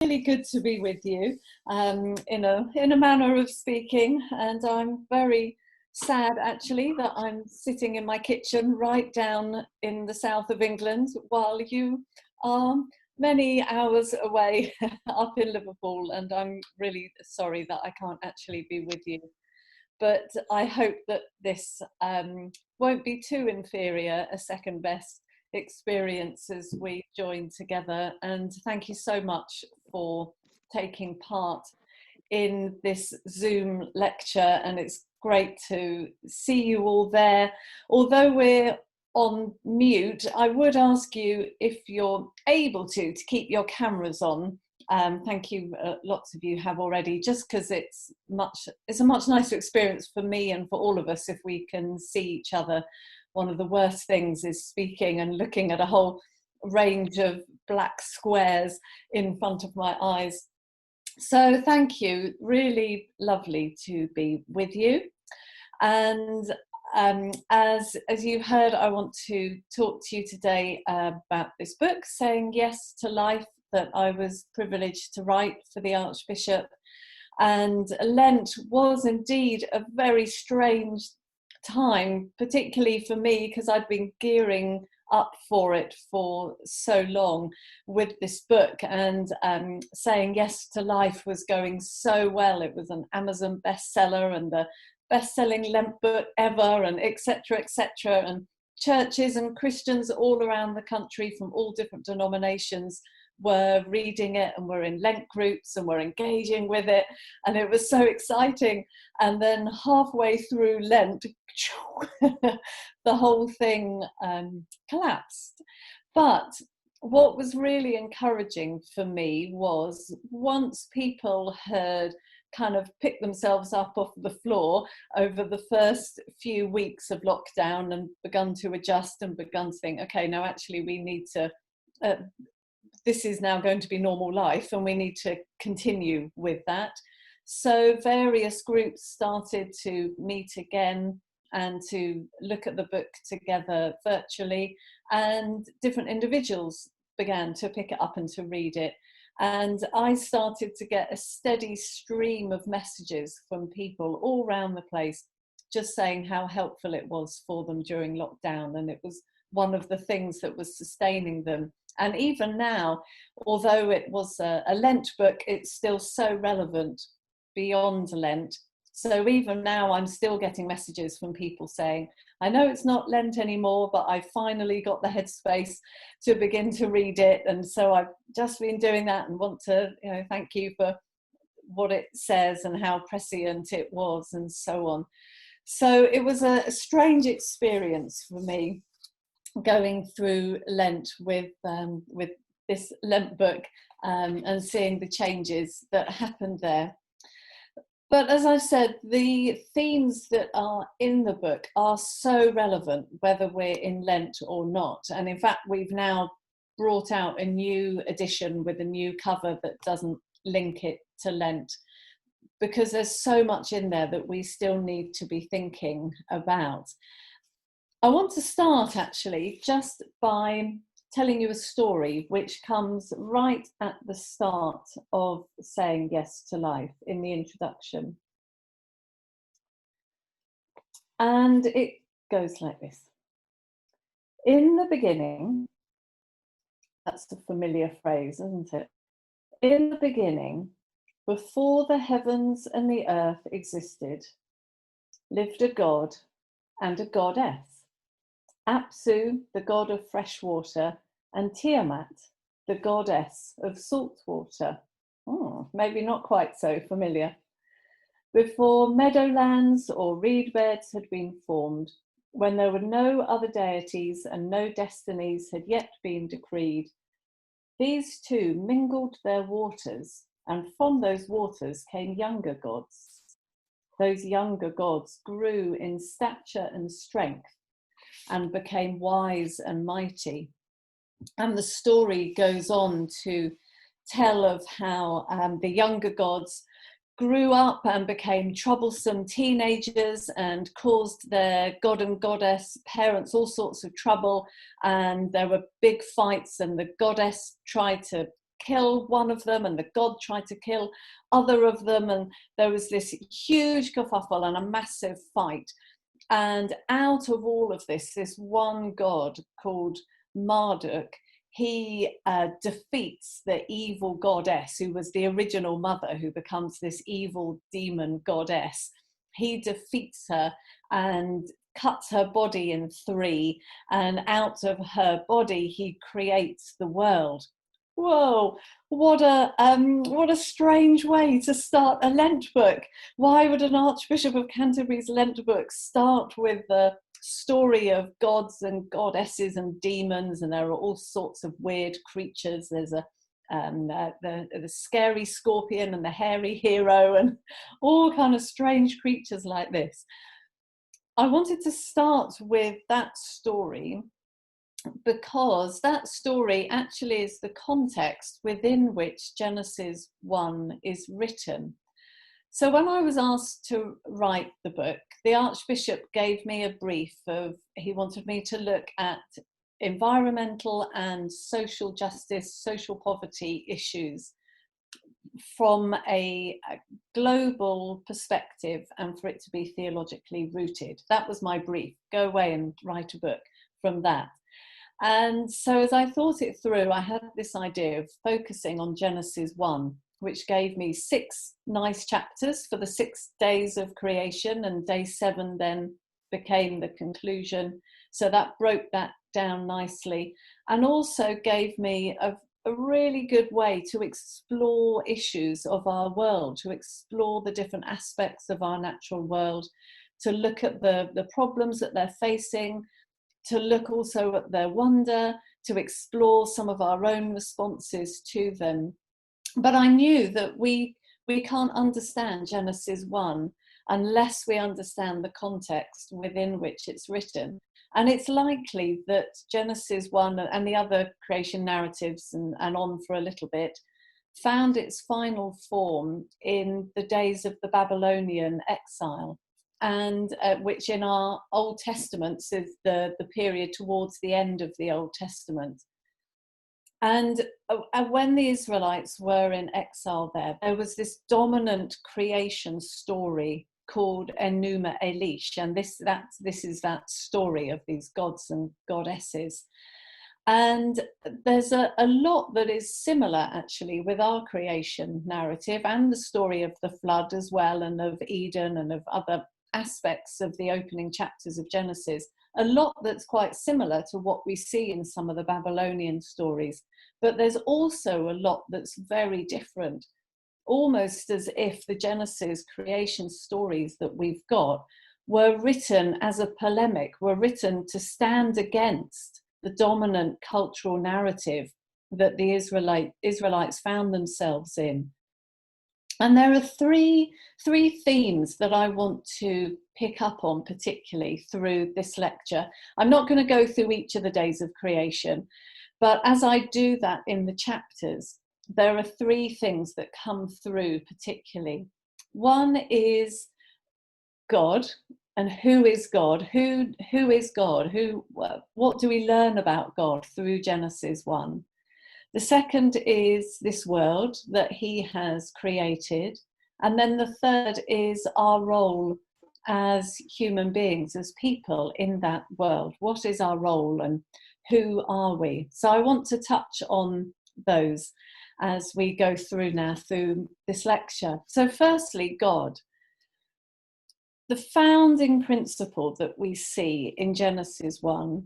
Really good to be with you, in a manner of speaking, and I'm very sad actually that I'm sitting in my kitchen right down in the south of England while you are many hours away up in Liverpool, and I'm really sorry that I can't actually be with you. But I hope that this won't be too inferior a second best experience as we join together. And thank you so much for taking part in this Zoom lecture, and it's great to see you all there. Although we're on mute, I would ask you, if you're able to keep your cameras on. Thank you, lots of you have already, just because it's a much nicer experience for me and for all of us if we can see each other. One of the worst things is speaking and looking at a whole range of black squares in front of my eyes. So thank you, really lovely to be with you. And as you've heard, I want to talk to you today about this book, Saying Yes to Life, that I was privileged to write for the Archbishop. And Lent was indeed a very strange time, particularly for me, because I'd been gearing up for it for so long with this book, and Saying Yes to Life was going so well. It was an Amazon bestseller and the best-selling Lent book ever, and etc., etc. And churches and Christians all around the country from all different denominations were reading it, and were in Lent groups and were engaging with it, and it was so exciting. And then halfway through Lent, the whole thing collapsed. But what was really encouraging for me was, once people had kind of picked themselves up off the floor over the first few weeks of lockdown and begun to adjust and begun to think, okay, no, actually we need to this is now going to be normal life and we need to continue with that. So various groups started to meet again and to look at the book together virtually, and different individuals began to pick it up and to read it. And I started to get a steady stream of messages from people all around the place, just saying how helpful it was for them during lockdown. And it was one of the things that was sustaining them. And even now, although it was a Lent book, it's still so relevant beyond Lent. So even now, I'm still getting messages from people saying, I know it's not Lent anymore, but I finally got the headspace to begin to read it. And so I've just been doing that, and want to, thank you for what it says and how prescient it was, and so on. So it was a strange experience for me, going through Lent with this Lent book, and seeing the changes that happened there. But as I said, the themes that are in the book are so relevant whether we're in Lent or not. And in fact, we've now brought out a new edition with a new cover that doesn't link it to Lent, because there's so much in there that we still need to be thinking about. I want to start actually just by telling you a story which comes right at the start of Saying Yes to Life, in the introduction. And it goes like this. In the beginning, that's a familiar phrase, isn't it? In the beginning, before the heavens and the earth existed, lived a God and a goddess. Apsu, the god of fresh water, and Tiamat, the goddess of salt water. Maybe not quite so familiar. Before meadowlands or reed beds had been formed, when there were no other deities and no destinies had yet been decreed, these two mingled their waters, and from those waters came younger gods. Those younger gods grew in stature and strength, and became wise and mighty. And the story goes on to tell of how the younger gods grew up and became troublesome teenagers and caused their god and goddess parents all sorts of trouble. And there were big fights, and the goddess tried to kill one of them, and the god tried to kill other of them, and there was this huge kerfuffle and a massive fight. And out of all of this one god called Marduk, he defeats the evil goddess who was the original mother, who becomes this evil demon goddess. He defeats her and cuts her body in three, and out of her body he creates the world. Whoa, what a strange way to start a Lent book. Why would an Archbishop of Canterbury's Lent book start with the story of gods and goddesses and demons, and there are all sorts of weird creatures? There's the scary scorpion and the hairy hero and all kind of strange creatures like this. I wanted to start with that story because that story actually is the context within which Genesis 1 is written. So when I was asked to write the book, the Archbishop gave me a brief of, he wanted me to look at environmental and social justice, social poverty issues from a global perspective, and for it to be theologically rooted. That was my brief. Go away and write a book from that. And so as I thought it through, I had this idea of focusing on Genesis 1, which gave me 6 nice chapters for the 6 days of creation, and day 7 then became the conclusion. So that broke that down nicely, and also gave me a really good way to explore issues of our world, to explore the different aspects of our natural world, to look at the problems that they're facing, to look also at their wonder, to explore some of our own responses to them. But I knew that we can't understand Genesis 1 unless we understand the context within which it's written. And it's likely that Genesis 1 and the other creation narratives and on for a little bit found its final form in the days of the Babylonian exile, and which in our Old Testaments is the period towards the end of the Old Testament. And when the Israelites were in exile there was this dominant creation story called Enuma Elish, and this is that story of these gods and goddesses. And there's a lot that is similar actually with our creation narrative and the story of the flood as well, and of Eden and of other aspects of the opening chapters of Genesis. A lot that's quite similar to what we see in some of the Babylonian stories, but there's also a lot that's very different, almost as if the Genesis creation stories that we've got were written as a polemic, were written to stand against the dominant cultural narrative that the Israelites found themselves in. And there are three themes that I want to pick up on particularly through this lecture. I'm not going to go through each of the days of creation, but as I do that in the chapters, there are 3 things that come through particularly. One is God, and who is God? Who is God? What do we learn about God through Genesis 1? The second is this world that he has created. And then the third is our role as human beings, as people in that world. What is our role and who are we? So I want to touch on those as we go through now through this lecture. So firstly, God. The founding principle that we see in Genesis 1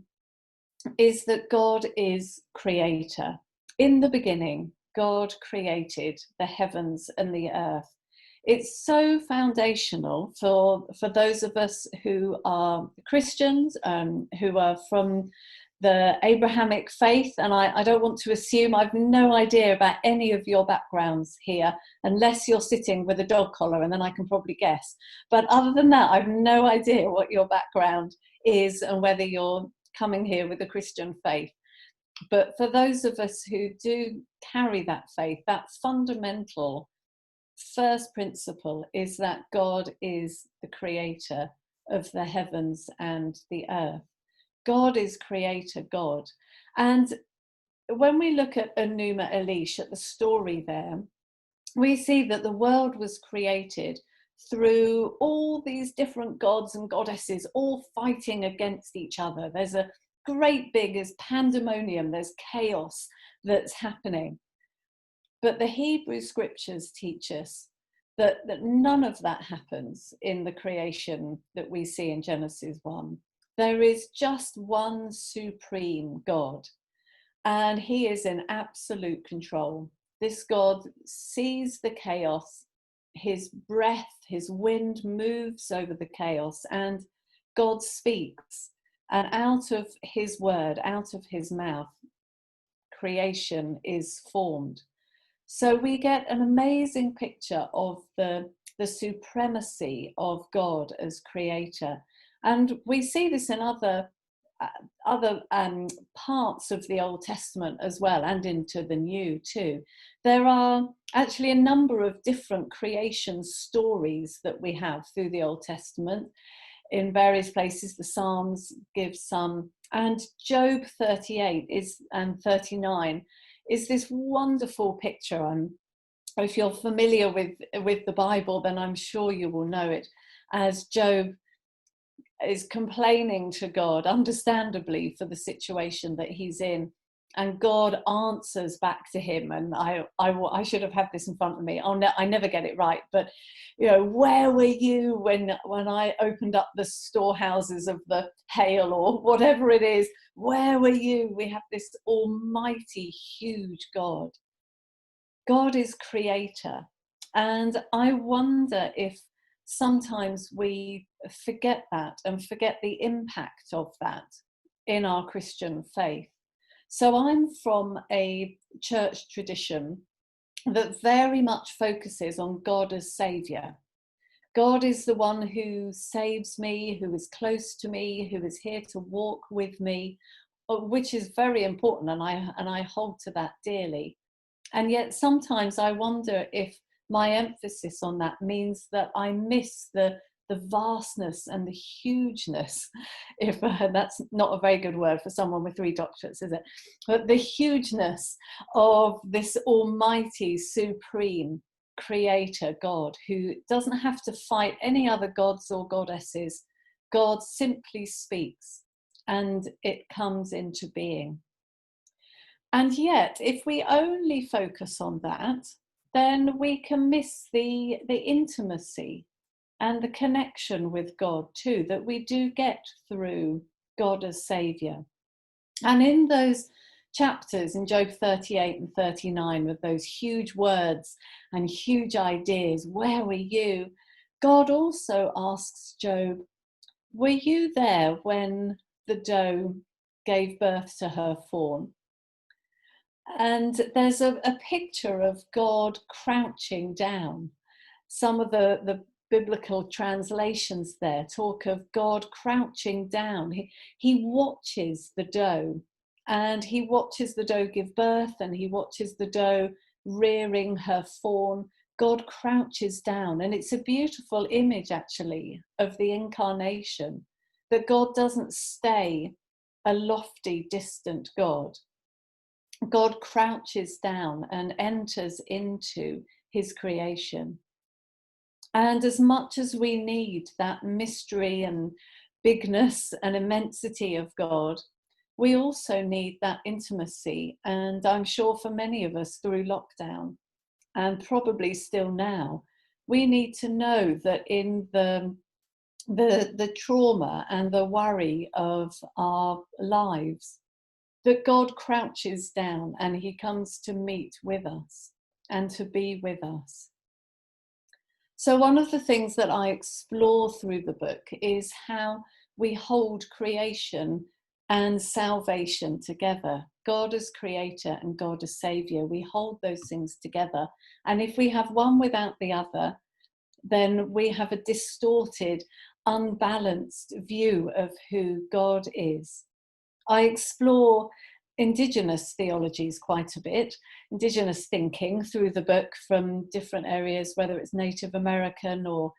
is that God is creator. In the beginning, God created the heavens and the earth. It's so foundational for those of us who are Christians, who are from the Abrahamic faith, and I don't want to assume, I've no idea about any of your backgrounds here, unless you're sitting with a dog collar, and then I can probably guess. But other than that, I've no idea what your background is and whether you're coming here with a Christian faith. But for those of us who do carry that faith, that fundamental first principle is that God is the creator of the heavens and the earth. God is creator God. And when we look at Enuma Elish, at the story there, we see that the world was created through all these different gods and goddesses all fighting against each other. There's a great big, there's pandemonium, there's chaos that's happening. But the Hebrew scriptures teach us that none of that happens in the creation that we see in Genesis 1. There is just one supreme God, and he is in absolute control. This God sees the chaos, his breath, his wind moves over the chaos, and God speaks. And out of his word, out of his mouth, creation is formed. So we get an amazing picture of the supremacy of God as creator. And we see this in other parts of the Old Testament as well, and into the New too. There are actually a number of different creation stories that we have through the Old Testament. In various places, the Psalms give some, and Job 38 and 39 is this wonderful picture. If you're familiar with the Bible, then I'm sure you will know it, as Job is complaining to God, understandably, for the situation that he's in, and God answers back to him. And I should have had this in front of me. I never get it right, but where were you when I opened up the storehouses of the hail, or whatever it is? Where were you? We have this almighty, huge God. God is creator, and I wonder if sometimes we forget that and forget the impact of that in our Christian faith. So I'm from a church tradition that very much focuses on God as saviour. God is the one who saves me, who is close to me, who is here to walk with me, which is very important, and I hold to that dearly. And yet sometimes I wonder if my emphasis on that means that I miss the vastness and the hugeness, if that's not a very good word for someone with 3 doctorates, is it? But the hugeness of this almighty, supreme creator God, who doesn't have to fight any other gods or goddesses. God simply speaks and it comes into being. And yet, if we only focus on that, then we can miss the intimacy and the connection with God too, that we do get through God as saviour. And in those chapters, in Job 38 and 39, with those huge words and huge ideas, where were you? God also asks Job, were you there when the doe gave birth to her fawn? And there's a picture of God crouching down. Some of the biblical translations there talk of God crouching down. He watches the doe, and he watches the doe give birth, and he watches the doe rearing her fawn. God crouches down, and it's a beautiful image actually of the incarnation, that God doesn't stay a lofty, distant God. God crouches down and enters into his creation. And as much as we need that mystery and bigness and immensity of God, we also need that intimacy. And I'm sure for many of us through lockdown, and probably still now, we need to know that in the trauma and the worry of our lives, that God crouches down and he comes to meet with us and to be with us. So one of the things that I explore through the book is how we hold creation and salvation together. God as creator and God as saviour, we hold those things together. And if we have one without the other, then we have a distorted, unbalanced view of who God is. I explore Indigenous theologies quite a bit, Indigenous thinking through the book from different areas, whether it's Native American or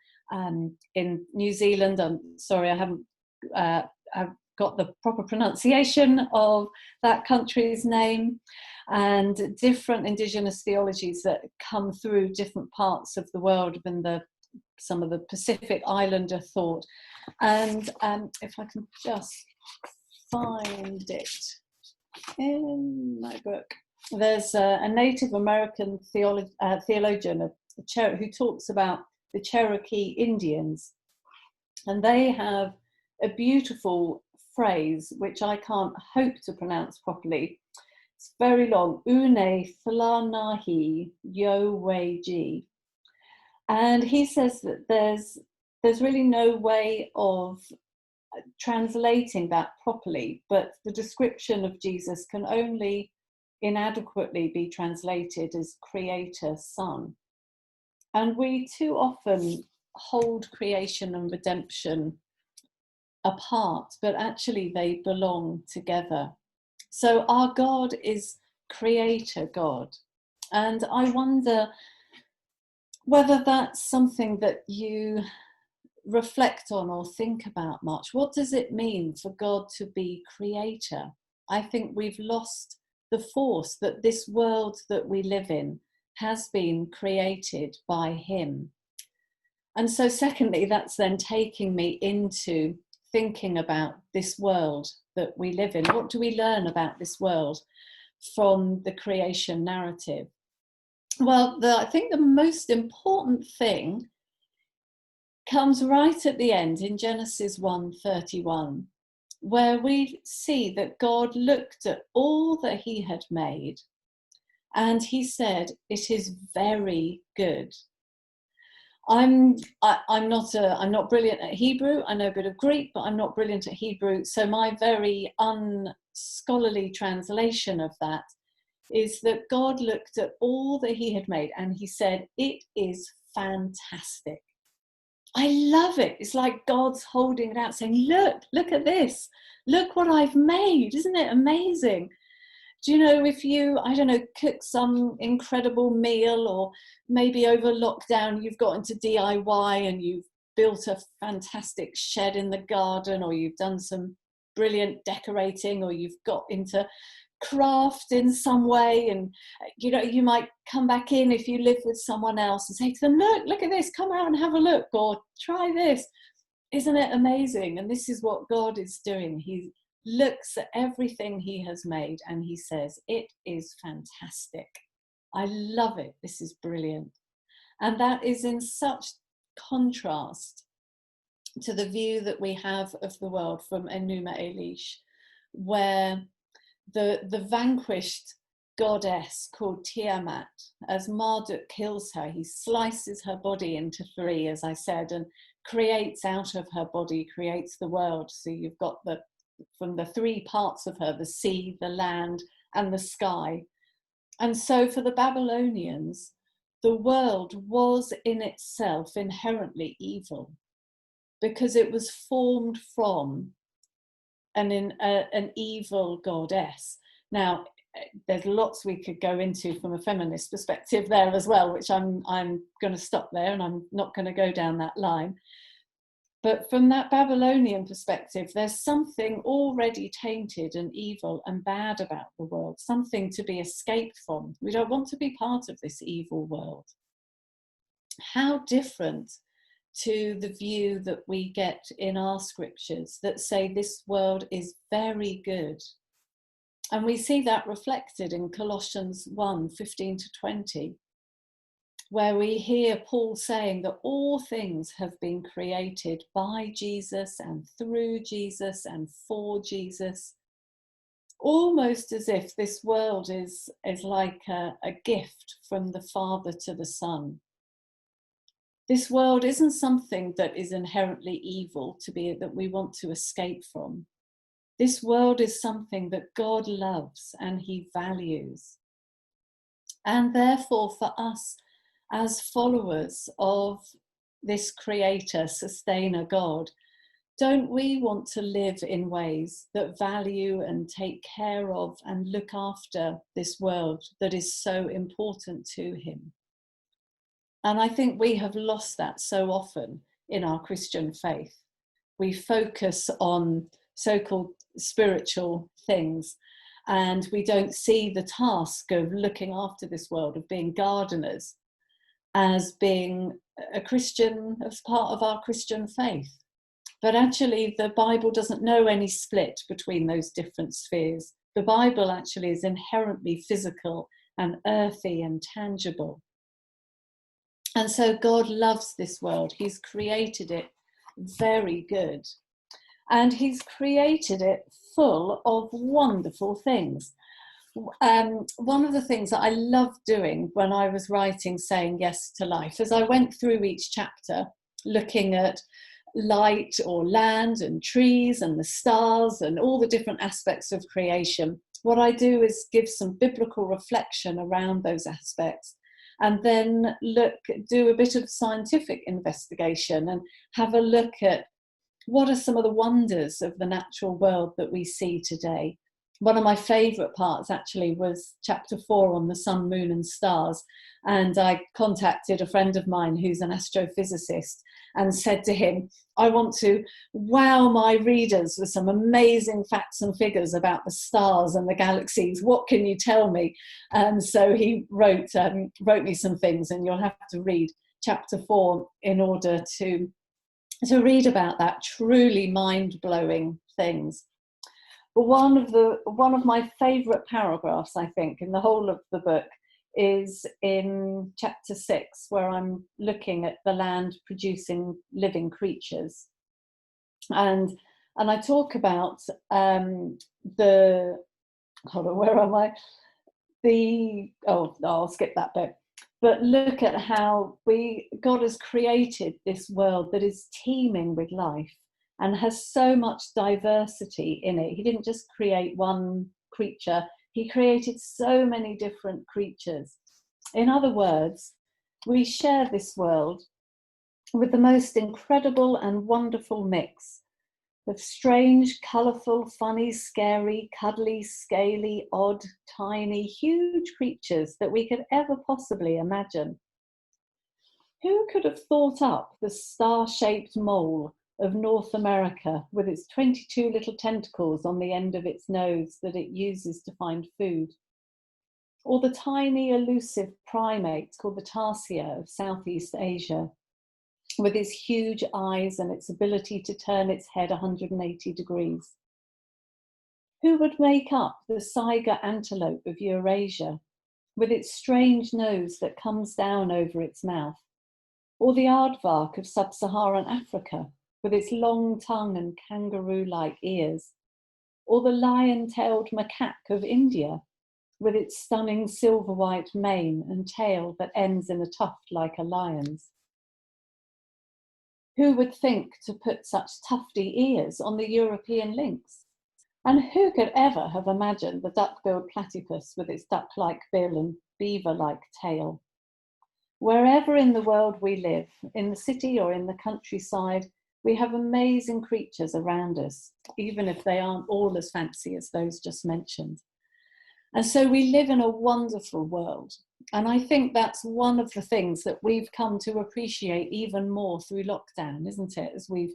in New Zealand. I'm sorry, I haven't got the proper pronunciation of that country's name, and different indigenous theologies that come through different parts of the world and some of the Pacific Islander thought. And if I can just find it in my book, there's a Native American theologian who talks about the Cherokee Indians, and they have a beautiful phrase which I can't hope to pronounce properly. It's very long. Une Flanahi Yo Weji. And he says that there's really no way of translating that properly, but the description of Jesus can only inadequately be translated as creator, son. And we too often hold creation and redemption apart, but actually they belong together. So our God is creator God. And I wonder whether that's something that you reflect on or think about much. What does it mean for God to be creator? I think we've lost the force that this world that we live in has been created by him. And so secondly, that's then taking me into thinking about this world that we live in. What do we learn about this world from the creation narrative? Well, I think the most important thing comes right at the end in Genesis 1:31, where we see that God looked at all that he had made and he said, "It is very good." I'm not brilliant at Hebrew. I know a bit of Greek, but I'm not brilliant at Hebrew. So my very unscholarly translation of that is that God looked at all that he had made and he said, "It is fantastic." I love it. It's like God's holding it out saying, look at this. Look what I've made. Isn't it amazing? Do you know, if you, I don't know, cook some incredible meal, or maybe over lockdown you've got into DIY and you've built a fantastic shed in the garden, or you've done some brilliant decorating, or you've got into craft in some way, and you know, you might come back in if you live with someone else and say to them, look at this, come out and have a look, or try this. Isn't it amazing? And this is what God is doing. He looks at everything he has made and he says, "It is fantastic. I love it. This is brilliant." And that is in such contrast to the view that we have of the world from Enuma Elish, where the vanquished goddess called Tiamat, as Marduk kills her, he slices her body into three, as I said, and creates out of her body, creates the world. So you've got from the three parts of her, the sea, the land, and the sky. And so for the Babylonians, the world was in itself inherently evil, because it was formed from an evil goddess. Now, there's lots we could go into from a feminist perspective there as well, which I'm going to stop there, and I'm not going to go down that line. But from that Babylonian perspective, there's something already tainted and evil and bad about the world, something to be escaped from. We don't want to be part of this evil world. How different to the view that we get in our scriptures that say this world is very good. And we see that reflected in Colossians 1:15-20, where we hear Paul saying that all things have been created by Jesus and through Jesus and for Jesus, almost as if this world is like a gift from the Father to the Son. This world isn't something that is inherently evil that we want to escape from. This world is something that God loves and he values. And therefore, for us as followers of this creator, sustainer God, don't we want to live in ways that value and take care of and look after this world that is so important to him? And I think we have lost that so often in our Christian faith. We focus on so-called spiritual things. And we don't see the task of looking after this world, of being gardeners, as being a Christian, as part of our Christian faith. But actually, the Bible doesn't know any split between those different spheres. The Bible actually is inherently physical and earthy and tangible. And so God loves this world. He's created it very good. And he's created it full of wonderful things. One of the things that I loved doing when I was writing Saying Yes to Life, as I went through each chapter, looking at light or land and trees and the stars and all the different aspects of creation, what I do is give some biblical reflection around those aspects, and then do a bit of scientific investigation and have a look at what are some of the wonders of the natural world that we see today. One of my favourite parts actually was chapter 4 on the sun, moon and stars. And I contacted a friend of mine who's an astrophysicist and said to him, I want to wow my readers with some amazing facts and figures about the stars and the galaxies. What can you tell me? And so he wrote me some things, and you'll have to read chapter 4 in order to read about that truly mind-blowing things. But one of my favourite paragraphs, I think, in the whole of the book is in chapter 6, where I'm looking at the land producing living creatures. And I talk about hold on, where am I? I'll skip that bit. But look at how God has created this world that is teeming with life and has so much diversity in it. He didn't just create one creature, he created so many different creatures. In other words, we share this world with the most incredible and wonderful mix of strange, colourful, funny, scary, cuddly, scaly, odd, tiny, huge creatures that we could ever possibly imagine. Who could have thought up the star-shaped mole of North America with its 22 little tentacles on the end of its nose that it uses to find food? Or the tiny, elusive primate called the tarsier of Southeast Asia, with its huge eyes and its ability to turn its head 180 degrees? Who would make up the Saiga antelope of Eurasia, with its strange nose that comes down over its mouth? Or the aardvark of sub-Saharan Africa, with its long tongue and kangaroo-like ears? Or the lion-tailed macaque of India, with its stunning silver-white mane and tail that ends in a tuft like a lion's? Who would think to put such tufty ears on the European lynx? And who could ever have imagined the duck-billed platypus with its duck-like bill and beaver-like tail? Wherever in the world we live, in the city or in the countryside, we have amazing creatures around us, even if they aren't all as fancy as those just mentioned. And so we live in a wonderful world. And I think that's one of the things that we've come to appreciate even more through lockdown, isn't it? As we've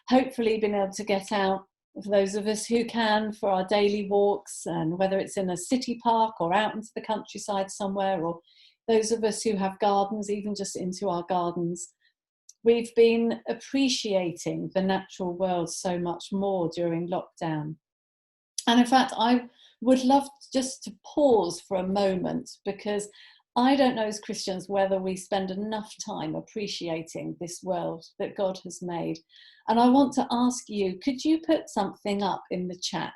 hopefully been able to get out, for those of us who can, for our daily walks, and whether it's in a city park or out into the countryside somewhere, or those of us who have gardens, even just into our gardens, we've been appreciating the natural world so much more during lockdown. And in fact, I would love just to pause for a moment, because I don't know as Christians whether we spend enough time appreciating this world that God has made. And I want to ask you, could you put something up in the chat?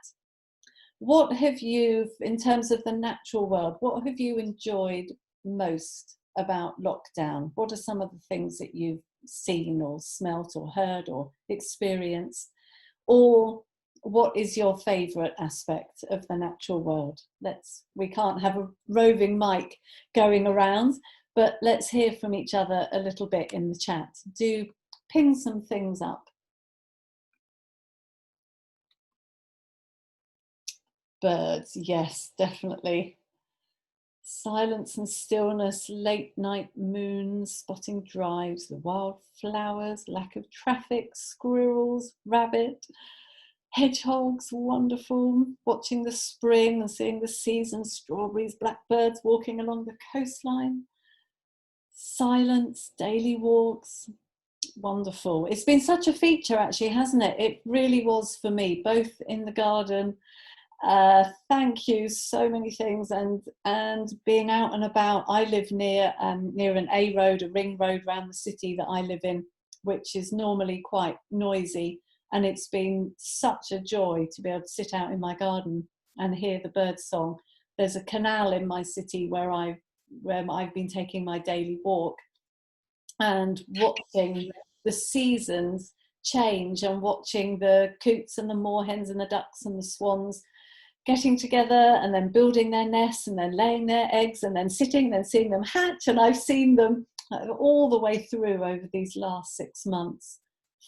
What have you, in terms of the natural world, what have you enjoyed most about lockdown? What are some of the things that you've seen or smelt or heard or experienced? Or what is your favourite aspect of the natural world? We can't have a roving mic going around, but let's hear from each other a little bit in the chat. Do ping some things up. Birds, yes, definitely. Silence and stillness, late night moons, spotting drives, the wild flowers, lack of traffic, squirrels, rabbit. hedgehogs, wonderful, watching the spring and seeing the season, strawberries, blackbirds walking along the coastline, silence, daily walks, wonderful. It's been such a feature actually, hasn't it? It really was for me, both in the garden, thank you, so many things, and being out and about. I live near an A road, a ring road around the city that I live in, which is normally quite noisy, and it's been such a joy to be able to sit out in my garden and hear the birds song. There's a canal in my city where I've been taking my daily walk and watching the seasons change, and watching the coots and the moorhens and the ducks and the swans getting together and then building their nests and then laying their eggs and then sitting, then seeing them hatch. And I've seen them all the way through over these last 6 months.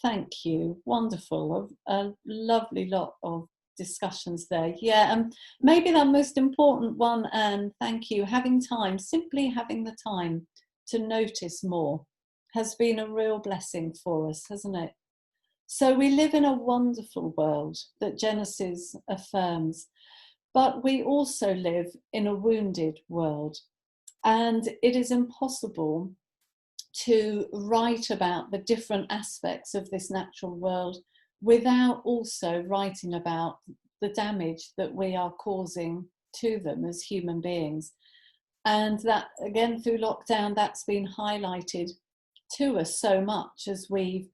Thank you. Wonderful. A lovely lot of discussions there. Yeah, and maybe the most important one, and thank you, having time, simply having the time to notice more has been a real blessing for us, hasn't it? So we live in a wonderful world that Genesis affirms, but we also live in a wounded world, and it is impossible to write about the different aspects of this natural world without also writing about the damage that we are causing to them as human beings. And that, again, through lockdown, that's been highlighted to us so much, as we've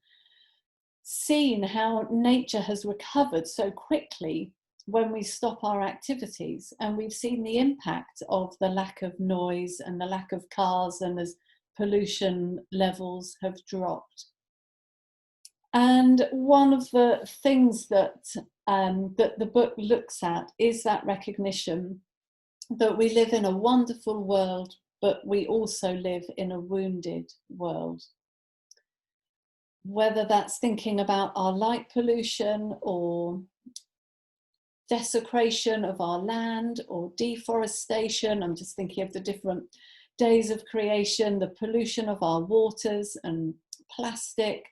seen how nature has recovered so quickly when we stop our activities, and we've seen the impact of the lack of noise and the lack of cars, and as pollution levels have dropped. And one of the things that the book looks at is that recognition that we live in a wonderful world, but we also live in a wounded world. Whether that's thinking about our light pollution or desecration of our land or deforestation. I'm just thinking of the different days of creation, the pollution of our waters and plastic,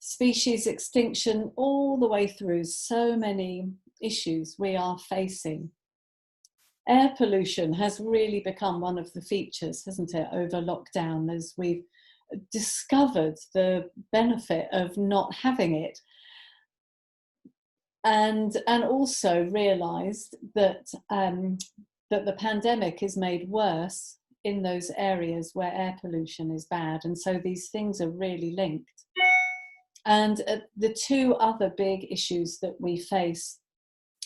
species extinction, all the way through. So many issues we are facing. Air pollution has really become one of the features, hasn't it, over lockdown, as we've discovered the benefit of not having it, and also realised that that the pandemic is made worse in those areas where air pollution is bad, and so these things are really linked. And the two other big issues that we face,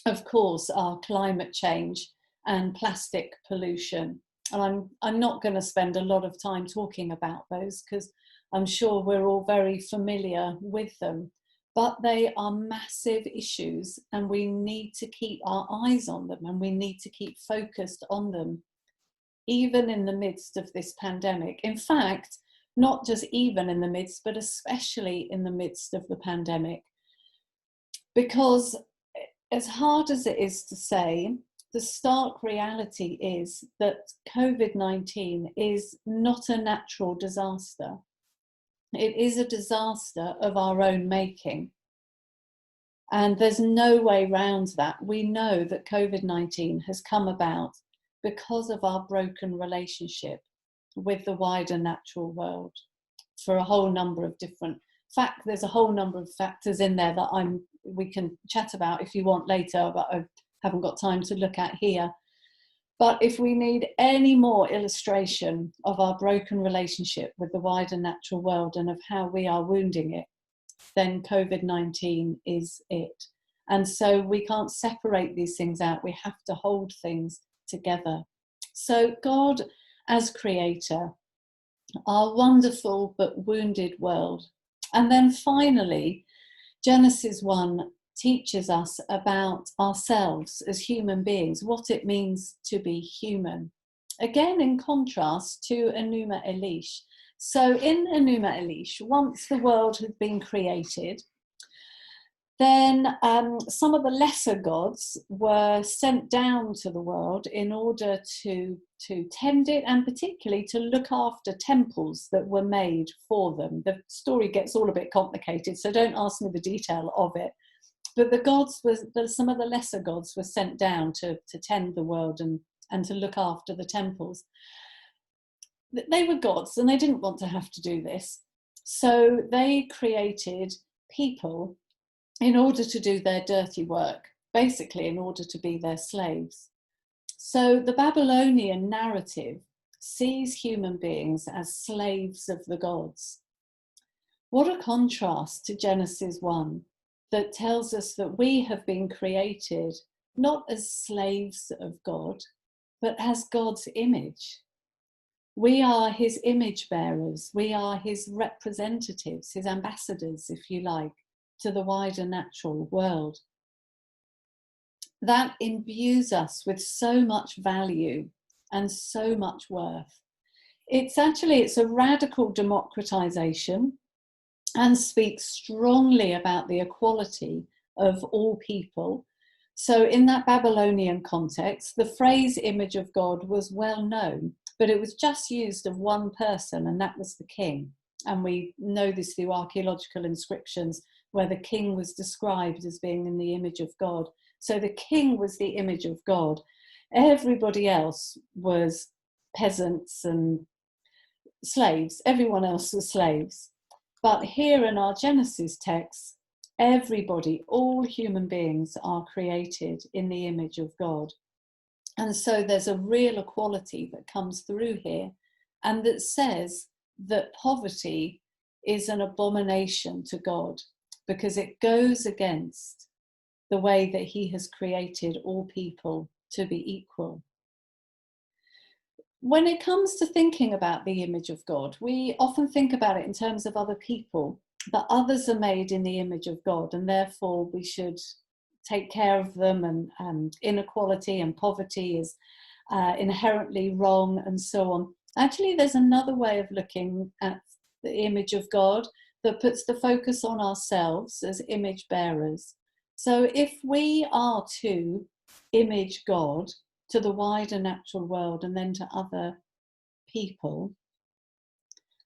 of course, are climate change and plastic pollution. And I'm not going to spend a lot of time talking about those, because I'm sure we're all very familiar with them. But they are massive issues, and we need to keep our eyes on them, and we need to keep focused on them, even in the midst of this pandemic. In fact, not just even in the midst, but especially in the midst of the pandemic. Because as hard as it is to say, the stark reality is that COVID-19 is not a natural disaster. It is a disaster of our own making. And there's no way around that. We know that COVID-19 has come about because of our broken relationship with the wider natural world, for a whole number of different facts. There's a whole number of factors in there that we can chat about if you want later, but I haven't got time to look at here. But if we need any more illustration of our broken relationship with the wider natural world and of how we are wounding it, then COVID-19 is it. And so we can't separate these things out. We have to hold things together. So God, as creator, our wonderful but wounded world. And then finally, Genesis 1 teaches us about ourselves as human beings, what it means to be human. Again, in contrast to Enuma Elish. So in Enuma Elish, once the world had been created, then some of the lesser gods were sent down to the world in order to tend it, and particularly to look after temples that were made for them. The story gets all a bit complicated, so don't ask me the detail of it. But the gods some of the lesser gods were sent down to tend the world and to look after the temples. They were gods and they didn't want to have to do this. So they created people in order to do their dirty work, basically in order to be their slaves. So the Babylonian narrative sees human beings as slaves of the gods. What a contrast to Genesis 1, that tells us that we have been created not as slaves of God, but as God's image. We are his image bearers. We are his representatives, his ambassadors, if you like, to the wider natural world. That imbues us with so much value and so much worth. It's a radical democratization and speaks strongly about the equality of all people. So in that Babylonian context, the phrase image of God was well known, but it was just used of one person, and that was the king. And we know this through archaeological inscriptions where the king was described as being in the image of God. So the king was the image of God. Everybody else was peasants and slaves. Everyone else was slaves. But here in our Genesis text, everybody, all human beings are created in the image of God. And so there's a real equality that comes through here, and that says that poverty is an abomination to God because it goes against the way that he has created all people to be equal. When it comes to thinking about the image of God, we often think about it in terms of other people, that others are made in the image of God, and therefore we should take care of them, and inequality and poverty is inherently wrong, and so on. Actually, there's another way of looking at the image of God that puts the focus on ourselves as image bearers. So if we are to image God to the wider natural world and then to other people,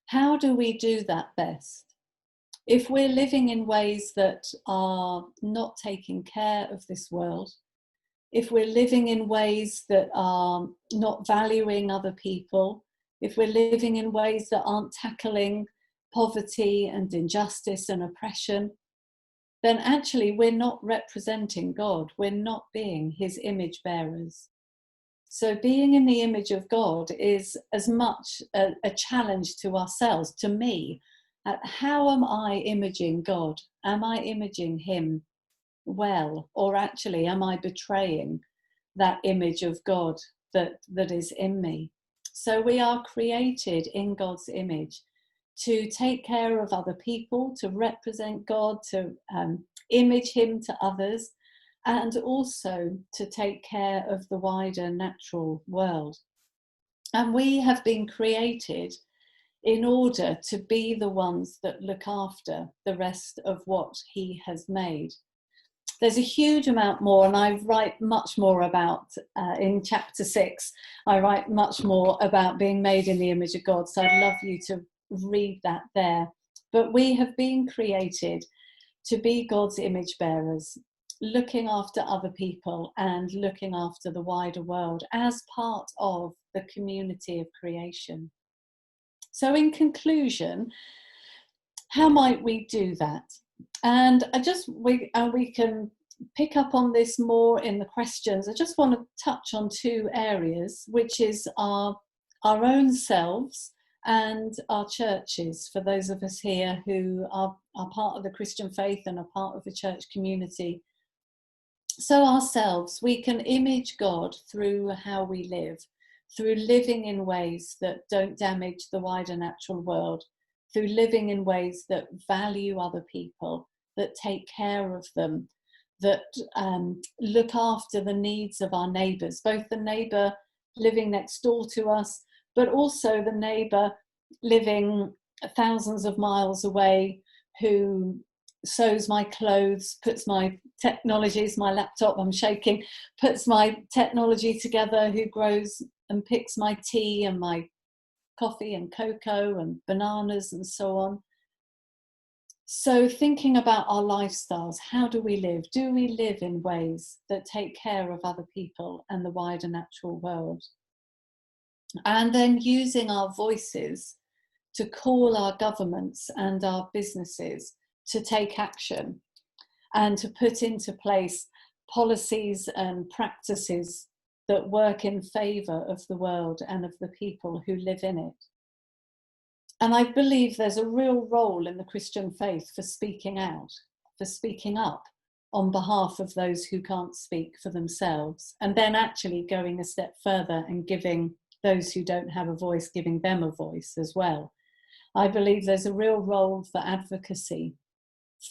how do we do that best? If we're living in ways that are not taking care of this world, if we're living in ways that are not valuing other people, if we're living in ways that aren't tackling poverty and injustice and oppression, then actually we're not representing God. We're not being his image bearers. So being in the image of God is as much a challenge to ourselves, to me. How am I imaging God? Am I imaging him well? Or actually, am I betraying that image of God that is in me? So we are created in God's image to take care of other people, to represent God, to image him to others, and also to take care of the wider natural world. And we have been created in order to be the ones that look after the rest of what he has made. There's a huge amount more, and I write much more about, in chapter 6, I write much more about being made in the image of God, so I'd love you to read that there. But we have been created to be God's image bearers, looking after other people and looking after the wider world as part of the community of creation. So in conclusion, how might we do that? And we can pick up on this more in the questions. I just want to touch on two areas, which is our own selves and our churches, for those of us here who are part of the Christian faith and are part of the church community. So ourselves, we can image God through how we live, through living in ways that don't damage the wider natural world, through living in ways that value other people, that take care of them, that look after the needs of our neighbours, both the neighbour living next door to us, but also the neighbour living thousands of miles away who sews my clothes, puts my technologies, my laptop, I'm shaking, puts my technology together, who grows and picks my tea and my coffee and cocoa and bananas and so on. So thinking about our lifestyles, how do we live? Do we live in ways that take care of other people and the wider natural world? And then using our voices to call our governments and our businesses to take action and to put into place policies and practices that work in favour of the world and of the people who live in it. And I believe there's a real role in the Christian faith for speaking out, for speaking up on behalf of those who can't speak for themselves, and then actually going a step further and giving those who don't have a voice, giving them a voice as well. I believe there's a real role for advocacy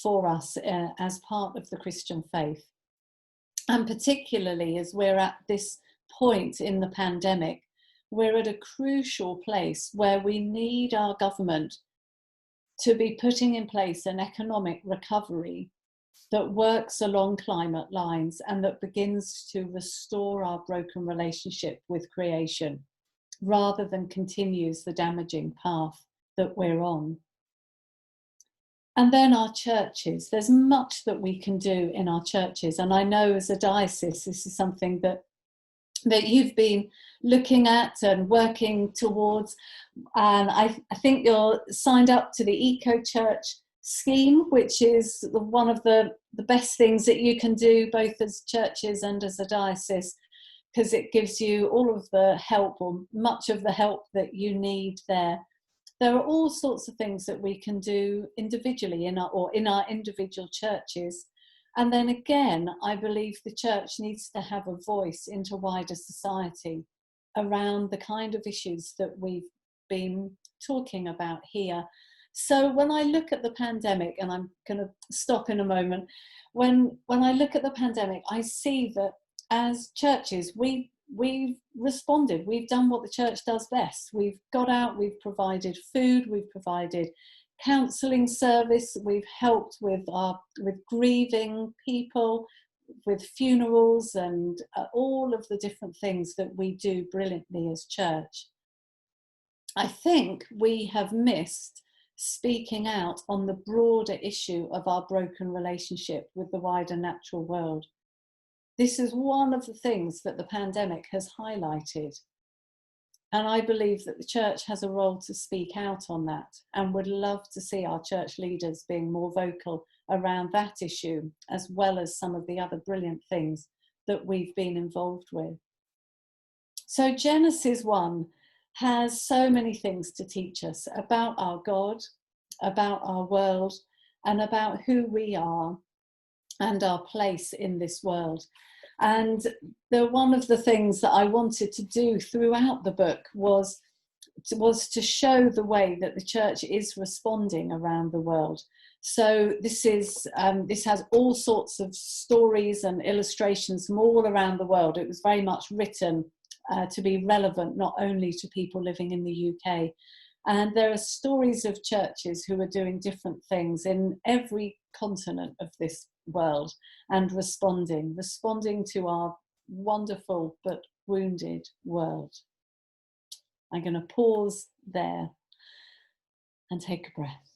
for us as part of the Christian faith. And particularly as we're at this point in the pandemic, we're at a crucial place where we need our government to be putting in place an economic recovery that works along climate lines and that begins to restore our broken relationship with creation, rather than continues the damaging path that we're on. And then our churches, there's much that we can do in our churches. And I know as a diocese, this is something that you've been looking at and working towards. And I think you're signed up to the Eco Church scheme, which is one of the best things that you can do, both as churches and as a diocese, because it gives you all of the help, or much of the help that you need there. There are all sorts of things that we can do individually in our individual churches. And then again, I believe the church needs to have a voice into wider society around the kind of issues that we've been talking about here. So when I look at the pandemic, and I'm going to stop in a moment, when I look at the pandemic, I see that as churches, we've responded. We've done what the church does best. We've got out, we've provided food, we've provided counselling service, we've helped with grieving people, with funerals, and all of the different things that we do brilliantly as church. I think we have missed speaking out on the broader issue of our broken relationship with the wider natural world. This is one of the things that the pandemic has highlighted. And I believe that the church has a role to speak out on that, and would love to see our church leaders being more vocal around that issue, as well as some of the other brilliant things that we've been involved with. So Genesis 1 has so many things to teach us about our God, about our world, and about who we are and our place in this world. And one of the things that I wanted to do throughout the book was to show the way that the church is responding around the world. So this has all sorts of stories and illustrations from all around the world. It was very much written to be relevant not only to people living in the UK. And there are stories of churches who are doing different things in every continent of this world and responding to our wonderful but wounded world. I'm going to pause there and take a breath.